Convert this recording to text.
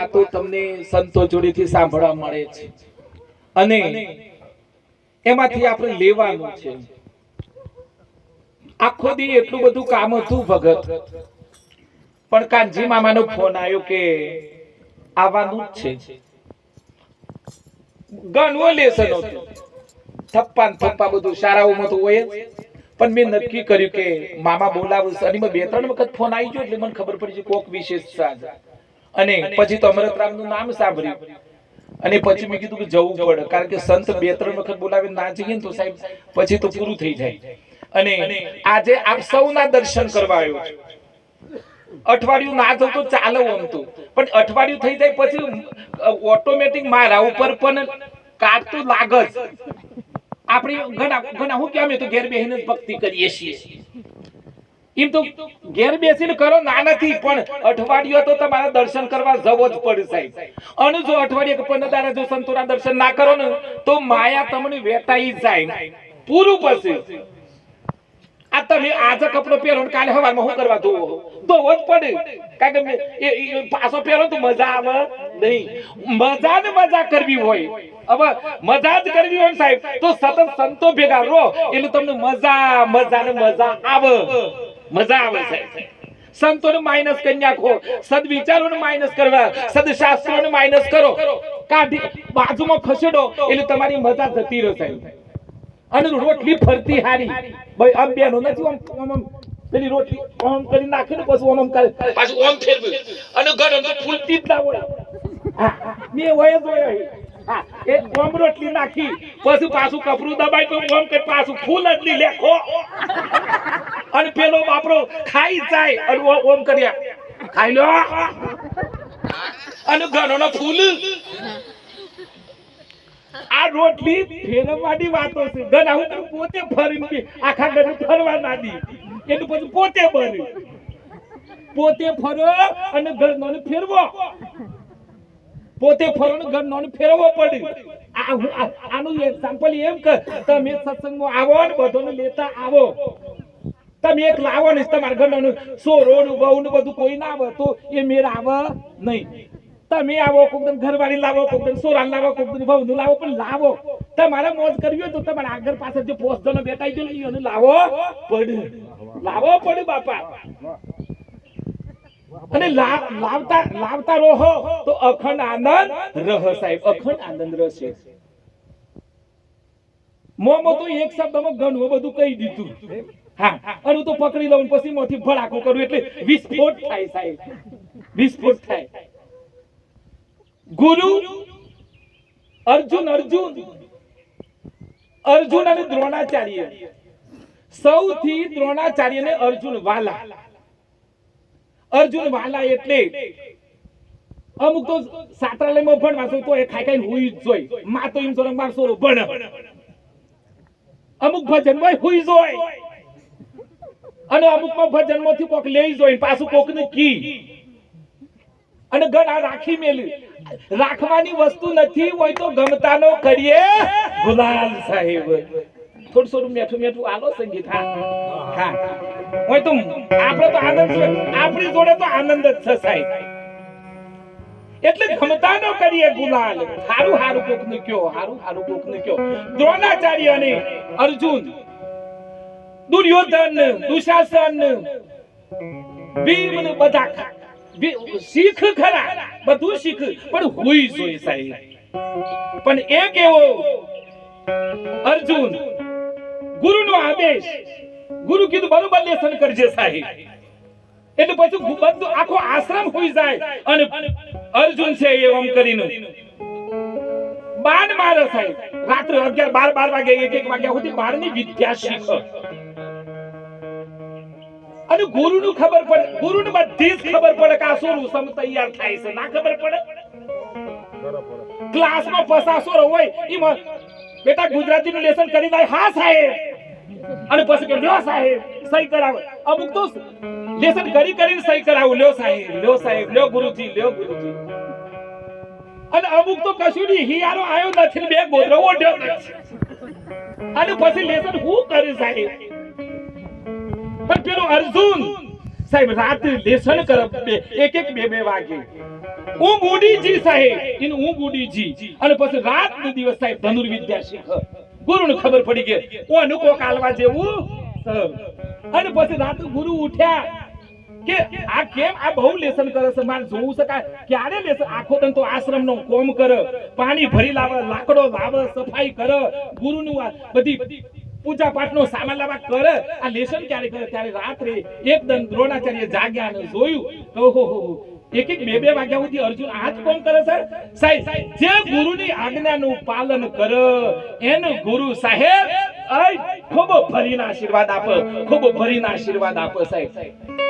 વાતો તમને સંતો જોડેથી સાંભળવા મળે છે અને એમાંથી આપણે લેવાનું છે. આખો દી એટલું બધું કામ હતું ભગત, પણ કાનજી મામાનો ફોન આવ્યો કે આવવાનું જ છે. ઘણું લેસન હતું, થપ્પા બધું શાળાઓમાં તો હોય જ, પણ મેં નક્કી કર્યું કે મામા બોલાવશે. અને 2-3 વખત ફોન આવી ગયો એટલે મને ખબર પડી છે કોક વિશેષ છે. અને પછી તો અમરતરામ નું નામ સાંભળ્યું અને પછી મેં કીધું કે જવું પડે, કારણ કે સંત 2-3 વખત બોલાવે ના જઈએ ને તો સાહેબ પછી તો પૂરું થઈ જાય. અને આજે આપ સૌના દર્શન કરવા આવ્યો છું. અઠવાડિયું ના જવું તો ચાલે આમ તો, પણ અઠવાડિયું થઈ જાય પછી ઓટોમેટિક મારા ઉપર પણ કાટતું લાગે જ. આપણી ઘણા હું કેમ તો ઘેર બેસીને ભક્તિ કરીએ છીએ. એમ તો ઘેર બેસીને કરો ના નથી, પણ અઠવાડિયું તો તમારા દર્શન કરવા જવો જ પડે સાહેબ. અને જો અઠવાડિયે 15 દાડા જો સંતોના દર્શન ના કરો ને તો માયા તમને વેટાઈ જાય પૂરું. પછી આ તમે આજે કપડો પહેરો કાલે હવારમાં શું કરવા ધોવો જ પડે, કારણ કે પાછો પહેરો તો મજા આવે નહીં. મજા ને મજા કરવી હોય, હવે મજા જ કરવી હોય સાહેબ તો સતત સંતો ભેગા રહો એટલે તમને મજા આવે સાહેબ. સંતોને માઇનસ કરી નાખો, સદવિચારોને માઇનસ કરવા, સદશાસ્ત્રોને માઇનસ કરો, કાઢી બાજુમાં ખસેડો એટલે તમારી મજા જતી રહે સાહેબ. અને રોટલી ફરતી હારી ભાઈ આમ બેનો નથી, આમ પેલી રોટલી ઓમ કરી નાખે ને પછી ઓમ કરે પાછું ઓમ ફેરવે અને ગળો તો ફૂલતી જ ના હોય. હા મે હોય જ હોય. હા એ ઓમ રોટલી નાખી પછી પાછું કપરું દબાઈ તો ઓમ કે પાછું ફૂલ જ ની લેખો અને પેલો બાપરો ખાઈ જાય અને ઓમ કર્યા ખાઈ લો અને ગળોનો ફૂલ. આ રોટલી ફેરવવાની વાતો છે. ઘણા હું પોતે ફરીને આખા ઘરે ફરવા ના દી એટલે પછી પોતે ફરો અને ઘરનો ફેરવો, પોતે ફરો ને ઘરનો ફેરવવો પડે. આનું એક્ઝામ્પલ એમ કે તમે સત્સંગમાં આવો ને બધોને લેતા આવો. તમે એક લાવો ને તમારા ઘરનો સોરો બહુ ને બધું કોઈ ના આવે તો એ મેળ આવે નહીં. તમે આવો કોકદમ ઘરવાળી લાવો, કોકદમ સોરાન લાવો, કોકદમ ભવનું લાવો, પણ લાવો. તમારે મોજ કરવી હોય તો તમારે આગળ પાછળ જે પોસ્ટનો બેઠાઈ ગયો એને લાવો પડે બાપા. અને લાવતા રહો તો અખંડ આનંદ રહ સાહેબ, અખંડ આનંદ રહેશે. મોમો તો એક શબ્દમાં ઘણું બધું કહી દીધું. હા અને તો પકડી લઉં પછી મોથી ભડાકો કરું એટલે વિસ્ફોટ થાય સાહેબ, વિસ્ફોટ થાય. ગુરુ અર્જુન અને દ્રોણાચાર્ય, સૌથી દ્રોણાચાર્યને અર્જુન વાલા એટલે અમુક તો છાત્રાલયમાં ભણવા તો એ ખાઈ હુઈ જ જોઈ. માં તો એમ સોરંગ મારસો ભણ, અમુક ભજનમાં હુઈ જોઈ અને અમુકમાં ભજનમાંથી કોક લઈ જોઈ પાછું કોકને કી અને ઘણા રાખી મેલી. રાખવાની વસ્તુ નથી હોય તો ગમતાનો કરીએ ગુલાલ સાહેબ. થોડું મેઠું આલો સંગીત. હા હોય તો આપણે તો આનંદ છે, આપણી જોડે તો આનંદ જ છે સાહેબ. એટલે ગમતાનો કરીએ ગુલાલ. હારું કોકને કયો. દ્રોણાચાર્ય અને અર્જુન, દુર્યોધન, દુશાસન, ભીમ ને બધા શીખ ખરા, બધું શીખ પણ હુઈ જોઈ સાહેબ. પણ એક એવો અર્જુન, ગુરુનો આદેશ, ગુરુ કીધું બરોબર લેસન કરજે સાહેબ. એટલે પછી બધું આખો આશ્રમ હોઈ જાય અને અર્જુન છે એ ઓમ કરીને બાણ મારે સાહેબ. રાત્રે 11-12 વાગે 1-1 વાગ્યા સુધી બાણની વિદ્યા શીખે. અને ગુરુનું ખબર પડે, ગુરુને બધી જ ખબર પડે કે આ સોરું સમ તૈયાર થાય છે. ના ખબર પડે? ક્લાસમાં 50 હોય એમાં બેટા ગુજરાતીનું લેસન કરી જાય. હા સાહેબ. અને પછી કે લ્યો સાહેબ સહી કરાવો. અમુક તો લેસન કરીને સહી કરાવું. લ્યો સાહેબ, લ્યો ગુરુજી. અને અમુક તો કશું નહીં, હિયારો આવ્યો નથી, બે ગોદરો ઓઢ્યો અને પછી લેસન હું કરે સાહેબ. પણ પેલો અર્જુન સાહેબ રાતે લેસન કરે 1-2 વાગે હું ગુડીજી સાહેબ એનું હું ગુડીજી અને પછી રાત ને દિવસ સાહેબ ધનુર્વિદ્યા શીખ ગુરુને ખબર પડી ગઈ ઓનું કોક આલવા જેવું અને પછી રાત ગુરુ ઉઠ્યા કે આ કેમ આ બહુ લેસન કરે છે મારે જોવું છે ક્યારે લેસન આખો દન તો આશ્રમનો કોમ કરે પાણી ભરી લાવે લાકડો લાવે સફાઈ કરે ગુરુનું આ બધી પૂજા પાઠનો સામાન લાવવા કરે આ લેસન ક્યારે કરે ત્યારે રાત્રે એકદમ દ્રોણાચાર્ય જાગ્યા અને જોયું ઓહો એક બે વાગ્યા સુધી અર્જુન આ જ કોમ કરે છે સાહેબ જે ગુરુની આજ્ઞાનું પાલન કરે એને ગુરુ સાહેબ ખૂબ ભરીના આશીર્વાદ આપે ખૂબ ભરીના આશીર્વાદ આપે સાહેબ